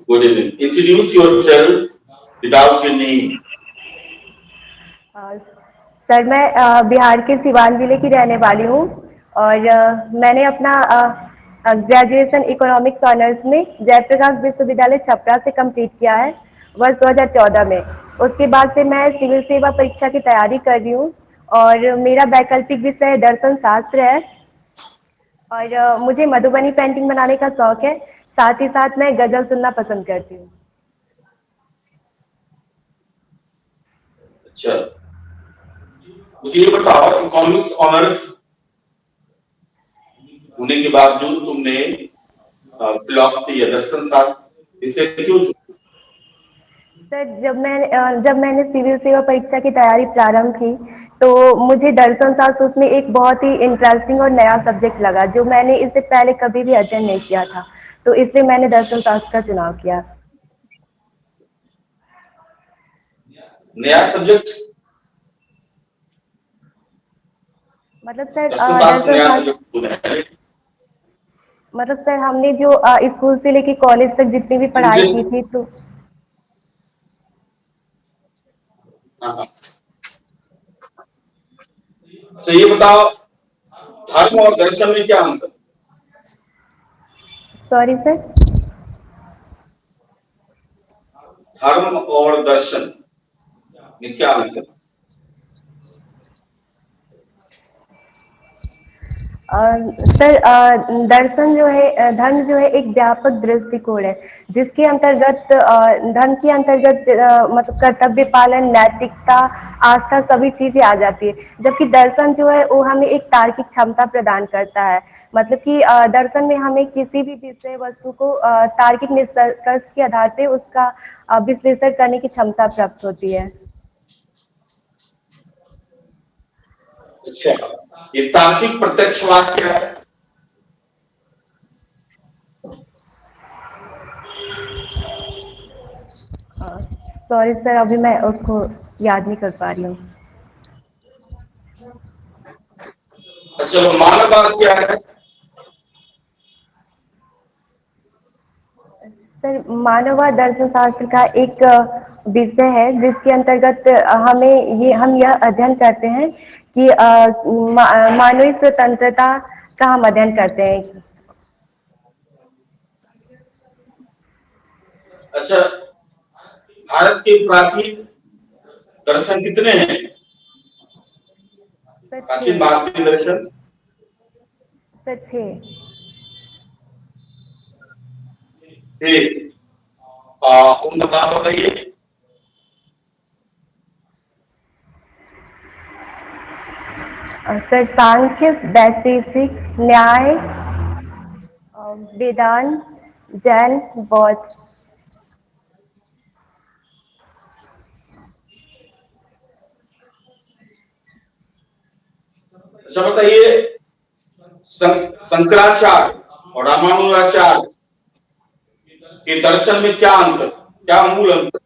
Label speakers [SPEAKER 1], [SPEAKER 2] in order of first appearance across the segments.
[SPEAKER 1] Good evening. Introduce yourself without your name.
[SPEAKER 2] Sir मैं बिहार के सिवान जिले की रहने वाली हूँ और मैंने अपना ग्रेजुएशन इकोनॉमिक्स ऑनर्स में जयप्रकाश विश्वविद्यालय छपरा से कंप्लीट किया है वर्ष 2014 में। उसके बाद से मैं सिविल सेवा परीक्षा की तैयारी कर रही हूँ और मेरा वैकल्पिक विषय दर्शन शास्त्र है और मुझे मधुबनी पेंटिंग बनाने का शौक है। साथ ही साथ मैं गजल सुनना पसंद करती हूँ।
[SPEAKER 1] अच्छा, मुझे ये बताओ, इकोनॉमिक्स ऑनर्स होने के बावजूद तुमने फिलॉसफी या दर्शन शास्त्र इसे क्यों चुना?
[SPEAKER 2] सर जब मैंने सिविल सेवा परीक्षा की तैयारी प्रारंभ की तो मुझे दर्शन शास्त्र उसमें एक बहुत ही इंटरेस्टिंग और नया सब्जेक्ट लगा जो मैंने इससे पहले कभी भी अध्ययन नहीं किया था, तो इसलिए मैंने दर्शन शास्त्र का चुनाव किया।
[SPEAKER 1] नया सब्जेक्ट?
[SPEAKER 2] मतलब सर
[SPEAKER 1] दर्शन शास्त्र
[SPEAKER 2] दर्शन
[SPEAKER 1] नया
[SPEAKER 2] शास्त्र
[SPEAKER 1] सब्जेक्ट होता है।
[SPEAKER 2] मतलब सर हमने जो स्कूल से लेके कॉलेज तक जितनी भी पढ़ाई की
[SPEAKER 1] इंटरेस्ट।
[SPEAKER 2] थी तो
[SPEAKER 1] हाँ। अच्छा, ये बताओ, धर्म और दर्शन में क्या अंतर?
[SPEAKER 2] Sorry sir.
[SPEAKER 1] धर्म और दर्शन में क्या अंतर?
[SPEAKER 2] सर दर्शन जो है धर्म जो है एक व्यापक दृष्टिकोण है जिसके अंतर्गत धर्म के अंतर्गत मतलब कर्तव्य पालन, नैतिकता, आस्था सभी चीजें आ जाती है, जबकि दर्शन जो है वो हमें एक तार्किक क्षमता प्रदान करता है। मतलब कि दर्शन में हमें किसी भी विषय वस्तु को तार्किक निष्कर्ष के आधार पे उसका विश्लेषण करने की क्षमता प्राप्त होती है।
[SPEAKER 1] अच्छा, ये तार्किक प्रत्यक्षवाद क्या है?
[SPEAKER 2] सॉरी सर, अभी मैं उसको याद नहीं कर पा रही हूँ।
[SPEAKER 1] अच्छा, चलो, मानववाद क्या है?
[SPEAKER 2] सर मानववाद दर्शन शास्त्र का एक विषय है जिसके अंतर्गत हम यह अध्ययन करते हैं कि मानवीय स्वतंत्रता का हम अध्ययन करते हैं।
[SPEAKER 1] अच्छा, भारत के प्राचीन दर्शन कितने हैं?
[SPEAKER 2] सर
[SPEAKER 1] प्राचीन
[SPEAKER 2] 6।
[SPEAKER 1] भारतीय दर्शन
[SPEAKER 2] सर 6।
[SPEAKER 1] थे। उनका नाम बताइए।
[SPEAKER 2] सर सांख्य, वैशेषिक, न्याय, वेदांत, जैन, बौद्ध।
[SPEAKER 1] अच्छा बताइए, शंकराचार्य और रामानुजाचार्य के दर्शन में क्या अंतर, क्या मूल अंतर?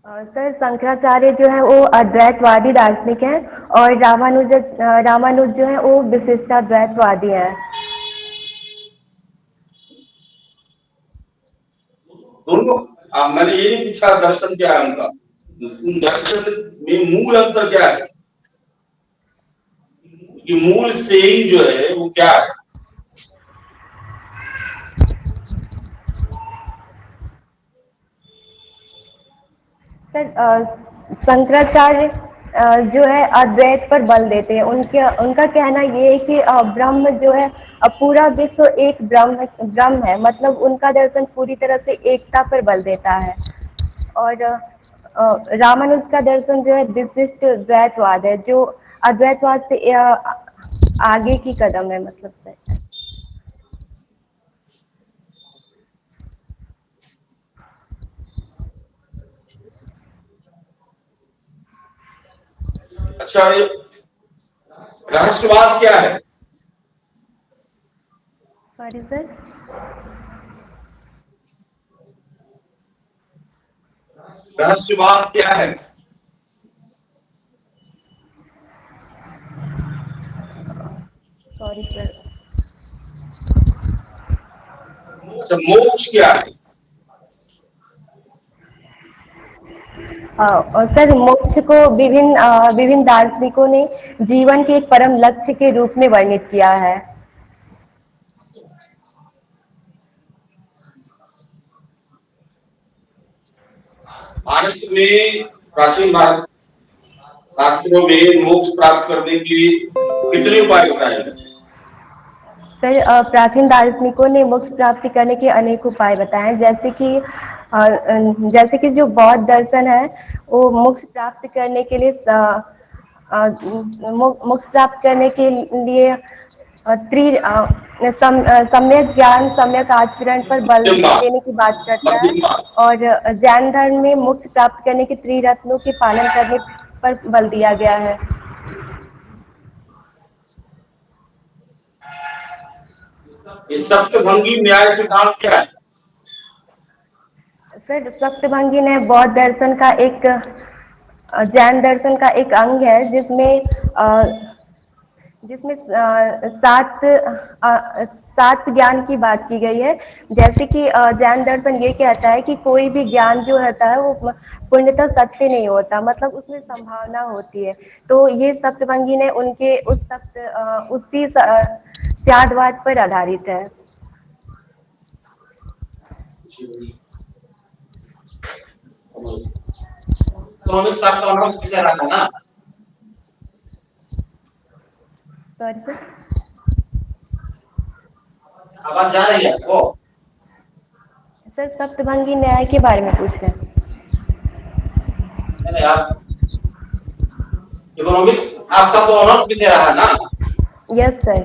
[SPEAKER 2] सर शंकराचार्य जो है वो अद्वैतवादी दार्शनिक हैं और रामानुज जो है वो विशिष्टाद्वैतवादी हैं।
[SPEAKER 1] दोनों। मैंने ये नहीं पूछा दर्शन क्या है उनका, उन दर्शन में मूल अंतर क्या है, कि मूल सेइंग जो है वो क्या है?
[SPEAKER 2] सर शंकराचार्य जो है अद्वैत पर बल देते हैं। उनका कहना ये है कि ब्रह्म जो है पूरा विश्व एक ब्रह्म है, मतलब उनका दर्शन पूरी तरह से एकता पर बल देता है। और रामानुज का दर्शन जो है विशिष्ट द्वैतवाद है जो अद्वैतवाद से आगे की कदम है, मतलब सर।
[SPEAKER 1] अच्छा, ये रहस्यवाद क्या है?
[SPEAKER 2] Sorry sir.
[SPEAKER 1] रहस्यवाद क्या है?
[SPEAKER 2] Sorry sir.
[SPEAKER 1] अच्छा, मोक्ष क्या है?
[SPEAKER 2] और सर मोक्ष को विभिन्न दार्शनिकों ने जीवन के एक परम लक्ष्य के रूप में वर्णित किया है।
[SPEAKER 1] भारत में प्राचीन भारत शास्त्रों में मोक्ष प्राप्त करने के कितने उपाय बताए गए?
[SPEAKER 2] सर प्राचीन दार्शनिकों ने मोक्ष प्राप्ति करने के अनेक उपाय बताए हैं, जैसे कि जो बौद्ध दर्शन है वो मोक्ष प्राप्त करने के लिए मोक्ष प्राप्त करने के लिए सम्यक ज्ञान सम्यक आचरण पर बल
[SPEAKER 1] मध्यम मार्ग,
[SPEAKER 2] देने की बात करता है।
[SPEAKER 1] मध्यम मार्ग।
[SPEAKER 2] और जैन धर्म में मोक्ष प्राप्त करने के त्रिरत्नों के पालन करने पर बल दिया गया है।
[SPEAKER 1] ये सप्तभंगी न्याय सिद्धांत क्या है?
[SPEAKER 2] सर सप्तभंगी ने बौद्ध दर्शन का एक जैन दर्शन का एक अंग है जिसमें सात ज्ञान की बात की गई है। जैसे कि जैन दर्शन ये कहता है कि कोई भी ज्ञान जो होता है वो पूर्णतः सत्य नहीं होता, मतलब उसमें संभावना होती है। तो ये सप्तभंगी ने उनके उसी स्यादवाद पर आधारित है।
[SPEAKER 1] इकोनॉमिक्स आपका ऑनर्स विषय रहा था ना?
[SPEAKER 2] सॉरी सर,
[SPEAKER 1] आवाज जा रही है आपको?
[SPEAKER 2] सर सप्तभंगी न्याय के बारे में पूछ रहे हैं।
[SPEAKER 1] नहीं आप इकोनॉमिक्स आपका तो ऑनर्स विषय रहा ना?
[SPEAKER 2] Yes sir.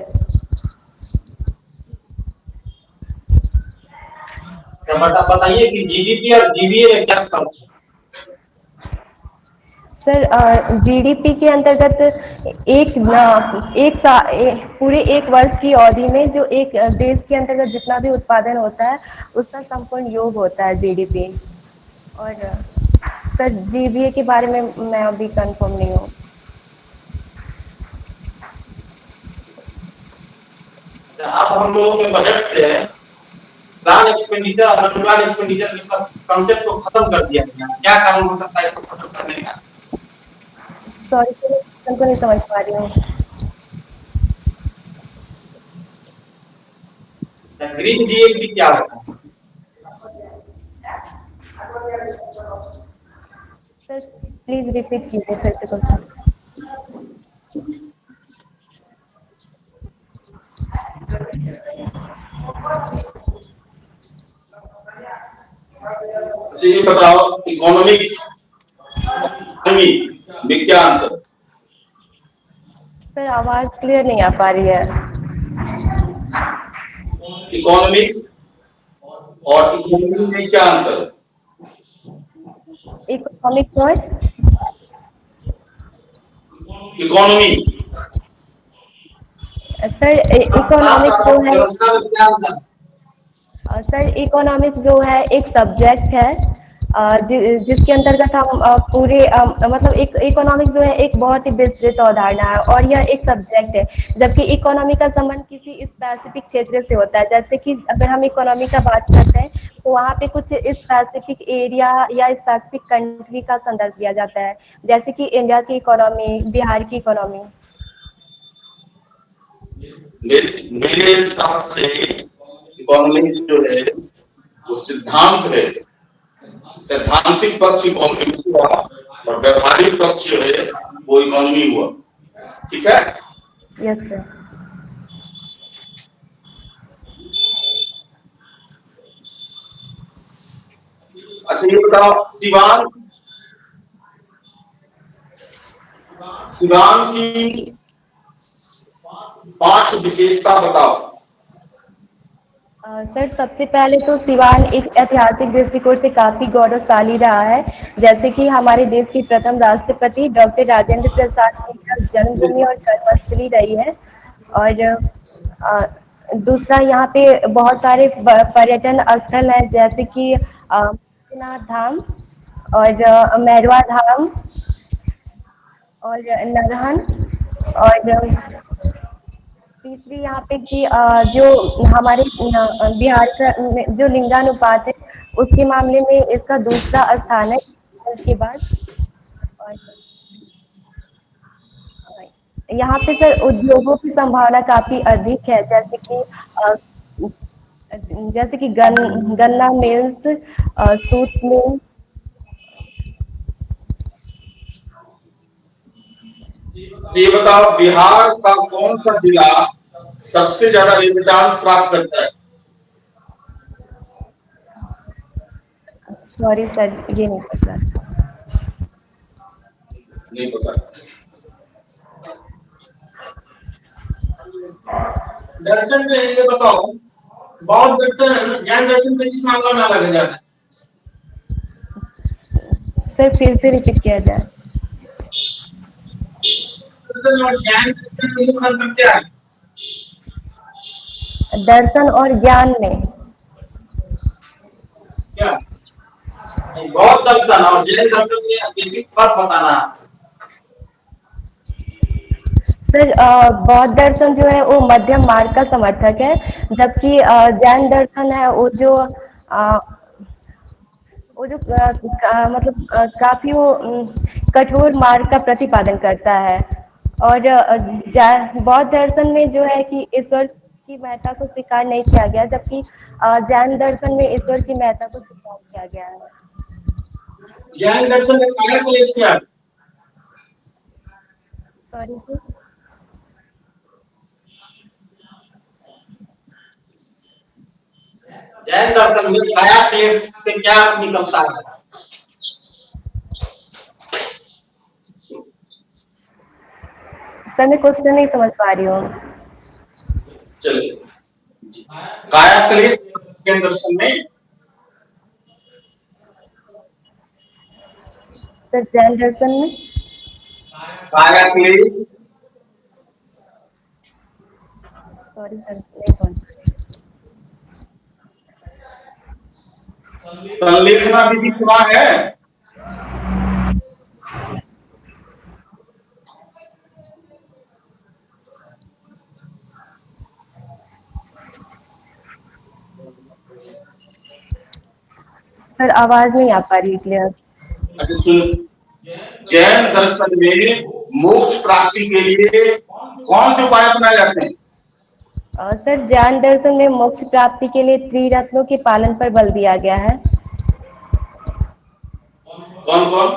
[SPEAKER 1] क्या बताइए कि जीडीपी और जीबीए में क्या फर्क है?
[SPEAKER 2] सर जीडीपी के अंतर्गत पूरे एक वर्ष की अवधि में जो एक देश के अंतर्गत जितना भी उत्पादन होता है उसका संपूर्ण योग होता है जीडीपी। और सर जीबीए के बारे में मैं अभी कंफर्म नहीं हूँ।
[SPEAKER 1] अब हम लोगों के बजट से प्लान एक्सपेंडिचर और नॉन प्लान एक्सपेंडिचर के कॉन्सेप्ट को खत्म कर दिया गया। क्या कारण हो सकता है इसको खत्म करने का?
[SPEAKER 2] सॉरी सर, मैं नहीं समझ पा रही हूँ।
[SPEAKER 1] ग्रीन जीएपी क्या होता है?
[SPEAKER 2] सर प्लीज रिपीट कीजिए फिर से क्वेश्चन।
[SPEAKER 1] अच्छा ये बताओ इकोनॉमिक्स विज्ञान।
[SPEAKER 2] सर आवाज क्लियर नहीं आ पा रही है।
[SPEAKER 1] इकोनॉमिक्स और इकोनॉमी में क्या अंतर है?
[SPEAKER 2] इकोनॉमिक्स और
[SPEAKER 1] इकोनॉमी
[SPEAKER 2] सर इकोनॉमिक्स जो है
[SPEAKER 1] व्यवस्था में क्या अंतर है?
[SPEAKER 2] सर इकोनॉमिक्स जो है एक सब्जेक्ट है जिसके अंतर्गत हम मतलब एक इकोनॉमिक्स जो है एक बहुत ही विस्तृत अवधारणा है और यह एक सब्जेक्ट है। जबकि इकोनॉमी का संबंध किसी स्पेसिफिक क्षेत्र से होता है। जैसे कि अगर हम इकोनॉमी का बात करते हैं तो वहाँ पे कुछ स्पेसिफिक एरिया या स्पेसिफिक कंट्री का संदर्भ दिया जाता है, जैसे कि इंडिया की इकोनॉमी, बिहार की इकोनॉमी।
[SPEAKER 1] मेरे हिसाब से इकोनॉमिक्स जो है वो सिद्धांत है। सैद्धांतिक पक्ष इकोनॉमिक्स हुआ और व्यवहारिक पक्ष जो है वो इकोनॉमी हुआ। ठीक है?
[SPEAKER 2] Yes sir.
[SPEAKER 1] अच्छा ये बताओ सिवान की 5 विशेषता बताओ।
[SPEAKER 2] सर सबसे पहले तो सिवान एक ऐतिहासिक दृष्टिकोण से काफी गौरवशाली रहा है। जैसे कि हमारे देश के प्रथम राष्ट्रपति डॉक्टर राजेंद्र प्रसाद की जन्मभूमि और कर्मस्थली रही है। और दूसरा यहाँ पे बहुत सारे पर्यटन स्थल हैं, जैसे कि नाथ धाम और मैरवा धाम और नरहन। और तीसरी यहाँ पे कि जो हमारे बिहार का जो लिंगानुपात है उसके मामले में इसका दूसरा स्थान है उसके बाद। और यहाँ पे सर उद्योगों की संभावना काफी अधिक है, जैसे कि गन्ना मिल्स, सूत मिल।
[SPEAKER 1] ये बताओ, बिहार का कौन सा जिला सबसे ज्यादा रेमिटांस प्राप्त करता है?
[SPEAKER 2] सॉरी सर, ये नहीं पता।
[SPEAKER 1] नहीं पता।
[SPEAKER 3] दर्शन में ये बताओ, बौद्ध दर्शन ज्ञान दर्शन से किस मामला में अलग है ज्यादा?
[SPEAKER 2] सर फिर से रिपीट किया जाए।
[SPEAKER 3] दर्शन और ज्ञान दर्शन में मुख्य अंतर क्या है?
[SPEAKER 2] दर्शन और ज्ञान में
[SPEAKER 3] क्या?
[SPEAKER 1] बौद्ध दर्शन और जैन दर्शन में बेसिक फर्क बताना।
[SPEAKER 2] सर बौद्ध दर्शन जो है वो मध्यम मार्ग का समर्थक है, जबकि जैन दर्शन है वो जो मतलब काफी वो कठोर मार्ग का प्रतिपादन करता है। और बौद्ध दर्शन में जो है कि ईश्वर की महत्ता को स्वीकार नहीं किया गया, जबकि जैन दर्शन में ईश्वर की महत्ता को स्वीकार किया गया है।
[SPEAKER 3] ज्ञान दर्शन में काया क्लेश क्या है?
[SPEAKER 2] Sorry sir.
[SPEAKER 1] जैन दर्शन में काया क्लेश से क्या निकलता है?
[SPEAKER 2] सर मैं क्वेश्चन नहीं समझ पा रही हूँ।
[SPEAKER 1] चलिए, काया क्लेश जैन दर्शन में।
[SPEAKER 2] सर जैन दर्शन में
[SPEAKER 1] काया क्लेश।
[SPEAKER 2] सॉरी सर, नहीं समझ पा रही।
[SPEAKER 1] संलेखना विधि सुना है?
[SPEAKER 2] सर आवाज नहीं आ पा रही क्लियर।
[SPEAKER 1] अच्छा सुन, जैन दर्शन में मोक्ष प्राप्ति के लिए कौन से उपाय अपनाए जाते हैं?
[SPEAKER 2] सर जैन दर्शन में मोक्ष प्राप्ति के लिए त्रिरत्नों के पालन पर बल दिया गया है।
[SPEAKER 1] कौन कौन?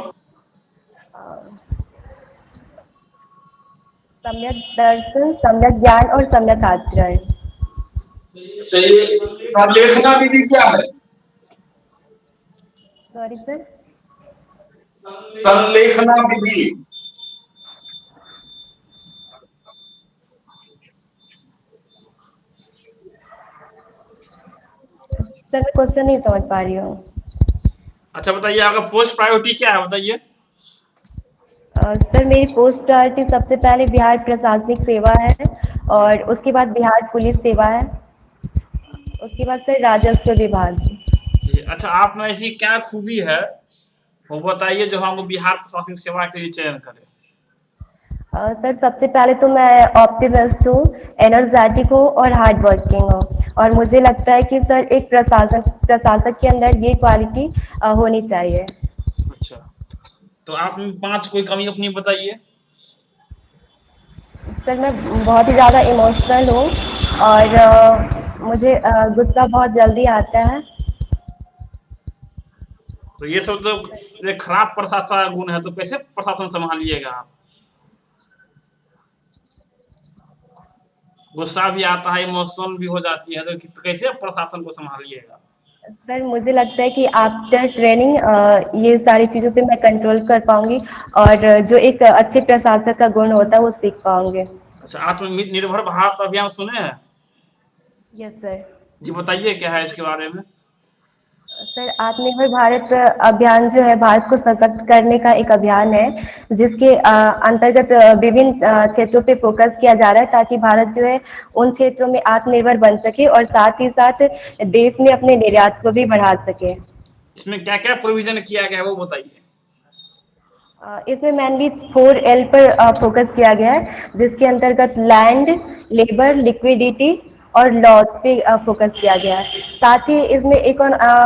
[SPEAKER 2] सम्यक दर्शन, सम्यक ज्ञान और सम्यक आचरण।
[SPEAKER 1] चलिए, संलेखना विधि क्या है?
[SPEAKER 2] Sorry sir.
[SPEAKER 1] संलेखना विधि।
[SPEAKER 2] सर मैं क्वेश्चन नहीं समझ पा रही हूँ।
[SPEAKER 3] अच्छा बताइए, आपका पोस्ट प्रायोरिटी क्या है बताइए?
[SPEAKER 2] सर मेरी पोस्ट प्रायोरिटी सबसे पहले बिहार प्रशासनिक सेवा है, और उसके बाद बिहार पुलिस सेवा है, उसके बाद सर राजस्व विभाग।
[SPEAKER 3] अच्छा, आप में ऐसी क्या खूबी है वो बताइए जो हमको बिहार प्रशासनिक सेवा के लिए चयन करे?
[SPEAKER 2] सर सबसे पहले तो मैं ऑप्टिमिस्ट हूँ, एनर्जेटिक हूँ और हार्ड वर्किंग हूँ, और मुझे लगता है कि सर एक प्रशासक के अंदर ये क्वालिटी होनी चाहिए।
[SPEAKER 3] अच्छा, तो आप में 5 कोई कमी अपनी बताइए।
[SPEAKER 2] सर मैं बहुत ही ज़्यादा इमोशनल हूँ, और मुझे गुस्सा बहुत जल्दी आता है।
[SPEAKER 3] तो ये सब तो एक खराब प्रशासन का गुण है, तो कैसे प्रशासन संभालिएगा आप? गुस्सा भी आता है, इमोशनल भी हो जाती है, तो कैसे प्रशासन को संभालिएगा?
[SPEAKER 2] सर मुझे लगता है कि आफ्टर ट्रेनिंग ये सारी चीज़ों पे मैं कंट्रोल कर पाऊंगी, और जो एक अच्छे प्रशासक का गुण होता है वो सीख पाऊंगी।
[SPEAKER 3] अच्छा, आत्मनिर्भर भारत अभियान सुने हैं?
[SPEAKER 2] Yes sir.
[SPEAKER 3] जी बताइए, क्या है इसके बारे में?
[SPEAKER 2] सर आत्मनिर्भर भारत अभियान जो है भारत को सशक्त करने का एक अभियान है, जिसके अंतर्गत विभिन्न क्षेत्रों पे फोकस किया जा रहा है, ताकि भारत जो है उन क्षेत्रों में आत्मनिर्भर बन सके और साथ ही साथ देश में अपने निर्यात को भी बढ़ा सके।
[SPEAKER 3] इसमें क्या क्या प्रोविजन किया गया है वो बताइए?
[SPEAKER 2] इसमें मेनली 4L पर फोकस किया गया है, जिसके अंतर्गत लैंड, लेबर, लिक्विडिटी और लॉस पे फोकस किया गया है। साथ ही इसमें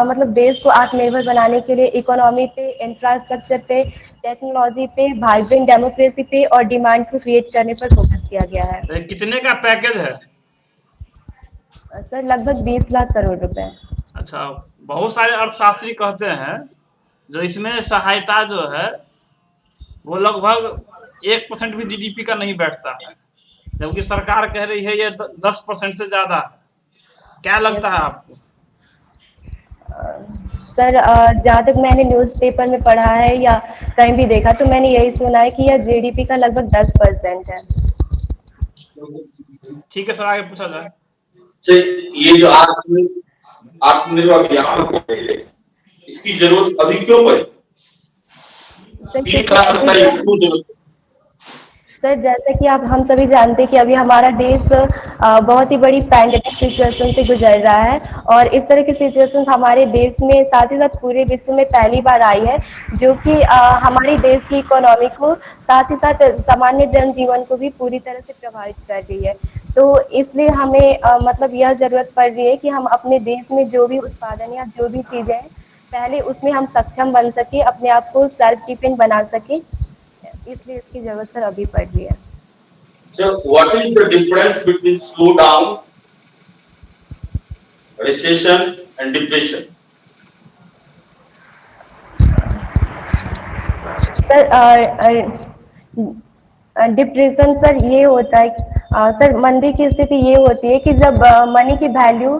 [SPEAKER 2] मतलब देश को आत्मनिर्भर बनाने के लिए इकोनॉमी पे, इंफ्रास्ट्रक्चर पे, टेक्नोलॉजी पे, वाइब्रेंट डेमोक्रेसी पे और डिमांड को क्रिएट करने पर फोकस किया गया है।
[SPEAKER 3] ये कितने का पैकेज है?
[SPEAKER 2] सर लगभग 20 लाख करोड़ रुपए।
[SPEAKER 3] अच्छा, बहुत सारे अर्थशास्त्री कहते हैं जो इसमें सहायता जो है वो लगभग 1% भी जीडीपी का नहीं बैठता है, जबकि सरकार कह रही है ये 10% से ज्यादा है। क्या लगता है आपको?
[SPEAKER 2] सर जहाँ तक मैंने न्यूज़पेपर में पढ़ा है या कहीं भी देखा तो मैंने यही सुना है कि यह जीडीपी का लगभग 10% है।
[SPEAKER 3] ठीक है सर, आगे पूछा जाए।
[SPEAKER 1] ये जो आत्मनिर्भर अभियान है, इसकी जरूरत अभी क्यों पड़ी?
[SPEAKER 2] सर जैसा कि हम सभी जानते हैं कि अभी हमारा देश बहुत ही बड़ी पैंडेमिक सिचुएशन से गुजर रहा है और इस तरह की सिचुएशन हमारे देश में साथ ही साथ पूरे विश्व में पहली बार आई है, जो कि हमारे देश की इकोनॉमी को साथ ही साथ सामान्य जनजीवन को भी पूरी तरह से प्रभावित कर रही है। तो इसलिए हमें मतलब यह जरूरत पड़ रही है कि हम अपने देश में जो भी उत्पादन या जो भी चीज़ें हैं पहले उसमें हम सक्षम बन सके, अपने आप को सेल्फ डिपेंड बना सके, इसलिए इसकी जरूरत सर अभी पड़ रही है।
[SPEAKER 1] So what is the difference between slowdown, recession and depression?
[SPEAKER 2] Sir depression sir ये होता है सर मंदी की स्थिति ये होती है कि जब मनी की वैल्यू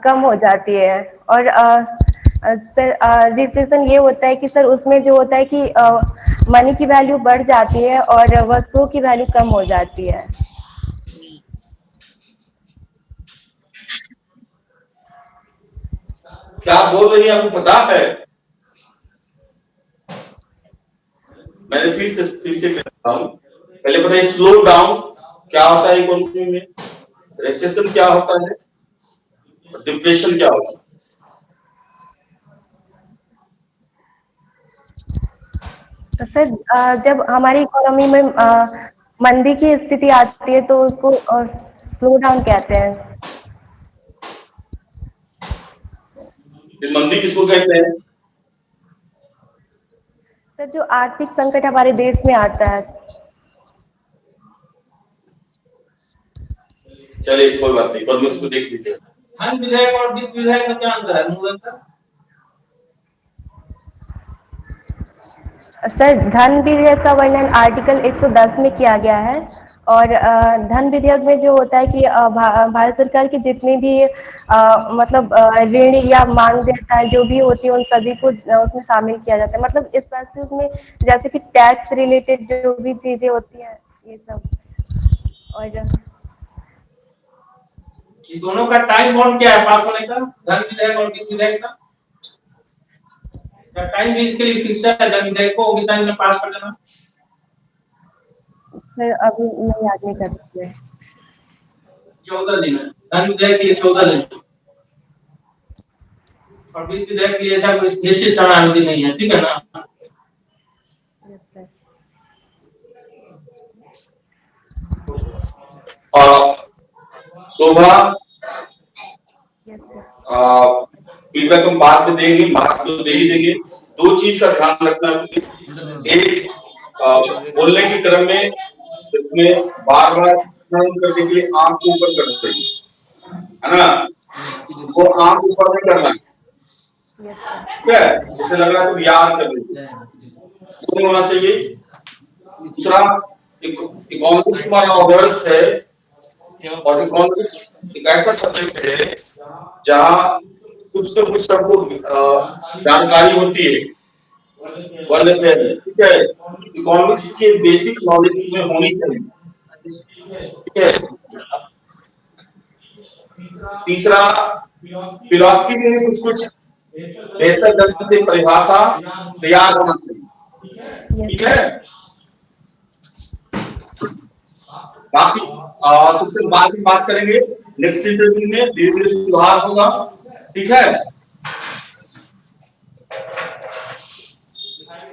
[SPEAKER 2] कम हो जाती है और सर रिसेशन ये होता है कि सर उसमें जो होता है कि मनी की वैल्यू बढ़ जाती है और वस्तुओं की वैल्यू कम हो जाती है।
[SPEAKER 1] क्या बोल रही है आपको पता है? मैंने फिर से कहता हूं, पहले बताइए स्लो डाउन क्या होता है इकोनॉमी में, रिसेशन क्या होता है और डिप्रेशन क्या होता है?
[SPEAKER 2] तो सर जब हमारी इकोनॉमी में मंदी की स्थिति आती है तो उसको स्लो डाउन कहते हैं।
[SPEAKER 1] मंदी किसको कहते हैं?
[SPEAKER 2] सर जो आर्थिक संकट हमारे देश में आता है।
[SPEAKER 1] चलिए कोई बात नहीं, बस उसको देख लीजिए।
[SPEAKER 4] धन विधेयक और वित्त विधेयक में क्या अंतर है मूलतः?
[SPEAKER 2] सर धन विधेयक का वर्णन आर्टिकल 110 में किया गया है और धन विधेयक में जो होता है कि भारत सरकार की जितनी भी मतलब ऋण या मांग देता है जो भी होती है उन सभी को उसमें शामिल किया जाता है। मतलब स्पेशली उसमें जैसे कि टैक्स रिलेटेड जो भी चीजें होती हैं ये सब। और
[SPEAKER 4] दोनों का टाइम बाउंड क्या है पास होने का, धन विधेयक और वित्त विधेयक का? टाइम भी इसके लिए फिक्स है, धन विधेयक को कितना टाइम में पास कर देना?
[SPEAKER 2] सर अभी मैं याद नहीं कर सकती।
[SPEAKER 4] 14 दिन है धन विधेयक के लिए, 14 दिन। और वित्त विधेयक के लिए ऐसा कोई निश्चित समयावधि नहीं है, ठीक है ना?
[SPEAKER 1] शोभा फीडबैक हम बाद में देंगे, मार्क्स तो दे ही देंगे। दो चीज का ध्यान रखना है, एक बोलने के क्रम में इसमें बार बार स्नान करने के लिए आंख को ऊपर कर देंगे, है ना? वो आंख ऊपर नहीं करना, ठीक है? जैसे लग रहा है तो याद कर लीजिए, नहीं होना चाहिए। दूसरा इकोनॉमिक्स हमारा ऑनर्स है और इकोनॉमिक्स एक ऐसा सब्जेक्ट है जहाँ कुछ तो कुछ सबको जानकारी होती है, ठीक है? इकोनॉमिक्स के बेसिक नॉलेज में होनी चाहिए, ठीक है? तीसरा फिलॉसफी में कुछ कुछ बेहतर ढंग से परिभाषा तैयार होना चाहिए, ठीक है? बाकी सबसे बाद में बात करेंगे, नेक्स्ट इंटरव्यू में धीरे धीरे सुधार होगा, ठीक है?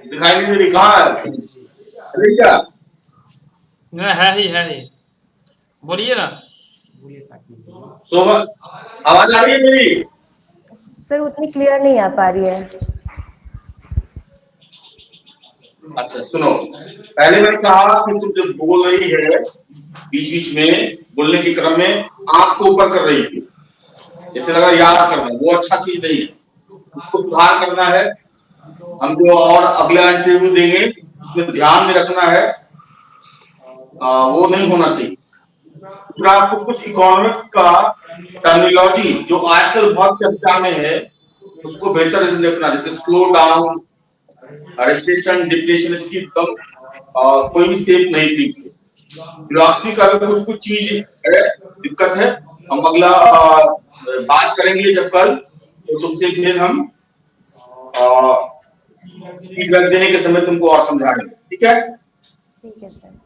[SPEAKER 1] दिखाई नहीं दे रही, कहाँ है? क्या
[SPEAKER 3] है ही बोलिए ना।
[SPEAKER 1] शोभा, आवाज आ रही है मेरी?
[SPEAKER 2] सर उतनी क्लियर नहीं आ पा रही है।
[SPEAKER 1] अच्छा सुनो, पहले मैंने कहा कि तुम जब बोल रही है बीच बीच में बोलने के क्रम में आंख को ऊपर कर रही थी, जैसे लगा याद करना, वो अच्छा चीज नहीं है, उसको सुधार करना है। हम जो और अगला इंटरव्यू देंगे उसमें ध्यान में रखना है, वो नहीं होना चाहिए। दूसरा, कुछ इकोनॉमिक्स का टर्मिनोलॉजी जो आजकल बहुत चर्चा में है उसको बेहतर से देखना, जैसे स्लो डाउन, रिसेशन, डिप्रेशन, इसकी एकदम कोई भी सेफ नहीं थी। फिलॉसफी का भी कुछ चीज है, दिक्कत है। हम अगला बात करेंगे जब कल, तो तुमसे फिर हम फीडबैक देने के समय तुमको और समझाएंगे, ठीक है?
[SPEAKER 2] ठीक है सर।